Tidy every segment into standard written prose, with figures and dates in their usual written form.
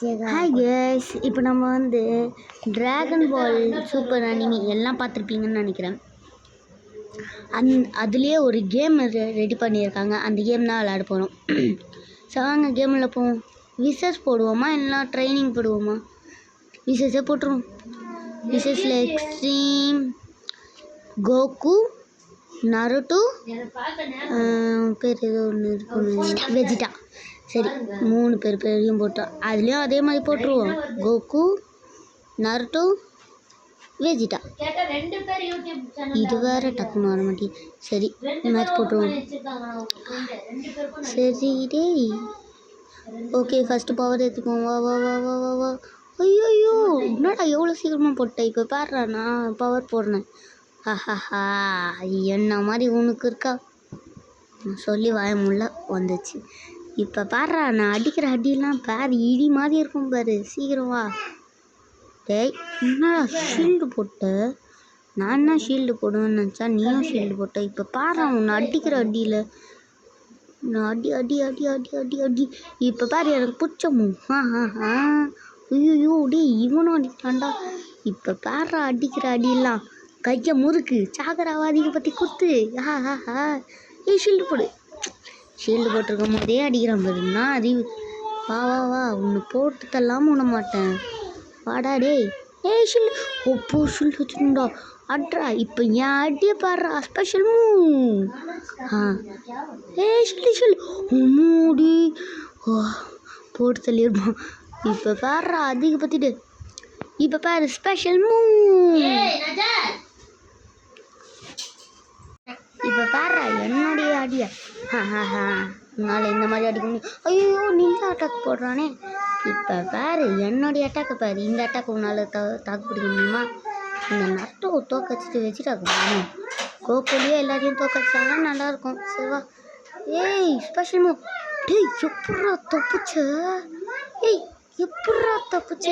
Hi guys, இப்போ நம்ம வந்து ட்ராகன் பால் சூப்பர் அனிமி எல்லாம் பார்த்துருப்பீங்கன்னு நினைக்கிறேன். அதுலேயே ஒரு கேம் ரெடி பண்ணியிருக்காங்க. அந்த கேம் தான் விளையாட போகிறோம். ஸோ வாங்க கேமில் போவோம். விசஸ் போடுவோமா இல்லை ட்ரைனிங் போடுவோமா? விசஸே போட்டுருவோம். விசஸில் எக்ஸ்ட்ரீம், கோகு, நருட்டோ, பேர் ஏதோ ஒன்று இருக்கும், வெஜிடா. சரி, 3 பேரையும் போட்டோம். அதுலேயும் அதே மாதிரி போட்டுருவோம். Coco, Naruto, Vegeta. இது வேறு டக்குன்னு வர மாட்டேங்குது. சரி, மேட்ச் போட்டுருவோம். சரி டேய், ஓகே, ஃபஸ்ட்டு பவர் எடுத்துக்குவோம். வா வா வா வா வா வா. ஐயோ, என்னடா எவ்வளோ சீக்கிரமாக போட்டேன். இப்போ பாடுறா, நான் பவர் போடுறேன். ஹஹா, என்ன மாதிரி உனக்கு இருக்கா? சொல்லி வாய முள்ள வந்துச்சு. இப்போ பாடுறா, நான் அடிக்கிற அடியெல்லாம் பாரு, இடி மாதிரி இருக்கும் பாரு. சீக்கிரம் வா. டேய், என்னடா ஷீல்டு போட்ட? நான் என்ன ஷீல்டு போடுவேன்னு நினச்சா நீயும் ஷீல்டு போட்ட. இப்போ பாரு, உன்னை அடிக்கிற அடியில் நான் அடி அடி அடி அடி அடி அடி. இப்போ பாரு, எனக்கு பிடிச்சமோ. ஐயோ டேய், இவனும் அடிக்கிறான்டா. இப்போ பாடுறா, அடிக்கிற அடியெல்லாம் கையை முறுக்கு. சாகராவாதிங்க பற்றி குத்து. ஏய், ஷீல்டு போடு. ஷீல்டு போட்டிருக்கும் போதே அடிக்கிறான் பாருன்னா அறிவு. வா வா வா, உன்னை போட்டு தள்ளாமல் விட மாட்டேன். வாடா டேய். ஏய் ஷீல்டு, ஒப்போ ஷீல்டு வச்சுருந்தா அட்ரா. இப்போ என் அடியை பாடுறா, ஸ்பெஷல் மூவ். ஏய் ஷீல்டு ஷீல்டு மூடி போட்டு தள்ளிடுவான். இப்போ பாடுறா, அதிக பற்றிட்டு. இப்போ பாரு, ஸ்பெஷல் மூவ். இப்போ பாடுறா, என்னுடைய அடியா. உன்னால் இந்த மாதிரி அடிக்க முடியும். ஐயோ, நீங்க அட்டாக் போடுறானே. இப்போ பாரு, என்னுடைய அட்டாக்கை பாரு. இந்த அட்டாக் உன்னால் தாக்கு பிடிக்க முடியுமா? இந்த நட்டோ தோக்கச்சிட்டு வச்சுட்டாக்கணும். கோகுலியே எல்லாத்தையும் தோக்கச்சிட்டாங்கன்னா நல்லாயிருக்கும். சரிவா. ஏய், ஸ்பெஷல் மூவ். டேய், எப்பட்றா தப்புச்ச? ஏய், எப்பட்றா தப்புச்ச?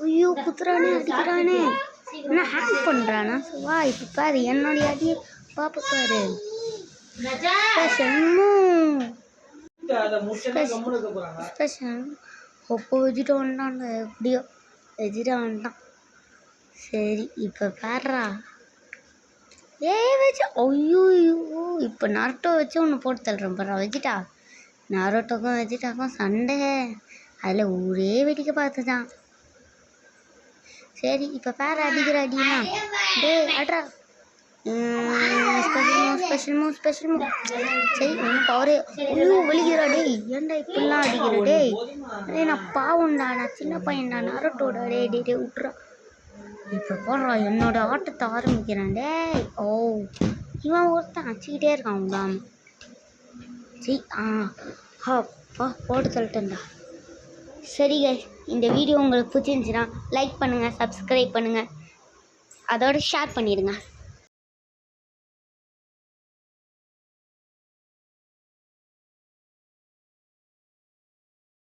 ஐயோ, குத்துறானே, அடிக்கிறானே. என்ன ஹேக் பண்ணுறானா? வா, இப்போ பாரு, என்னுடைய அடியை பாப்பா பாரு. Special move. ஸ்பெஷல் ஒப்போ வச்சுட்டு வந்துட்டான்டா. எப்படியோ வச்சுட்டு வந்துட்டான். சரி, இப்போ பாடுறா. வச்சு ஐயோ. இப்போ நருட்டோ வச்சு ஒன்று போட்டு தள்ளுறேன் பாரு. வச்சுட்டா நருட்டோக்கும் வச்சுட்டாக்கும் சண்டை. அதில் ஒரே வெடிக்க பார்த்துதான். சரி, இப்போ பாரு, அடிக்கிற அடினா. டேய் அட்ரா. Special move special move. சரி, ஒன்றும் பவரே. ஐயோ, வலிக்கிறா. டேய், ஏன்டா இப்படிலாம் அடிக்கிற? டேய் டேய், நான் பாவம்டா, நான் சின்ன பையன்டா. நருட்டோட. டே டே டே விட்றா. இப்போ போடுறா, என்னோட ஆட்டத்தை ஆரம்பிக்கிறேன். டேய், ஓ, இவன் ஒருத்தன் அடிச்சுக்கிட்டே இருக்கான் விடாம. சரி, போட்டு தள்ளிட்டேன்டா. சரி கைஸ், இந்த வீடியோ உங்களுக்கு பிடிச்சிருந்துச்சுன்னா லைக் பண்ணுங்கள், சப்ஸ்கிரைப் பண்ணுங்கள், அதோட ஷேர் பண்ணிடுங்க.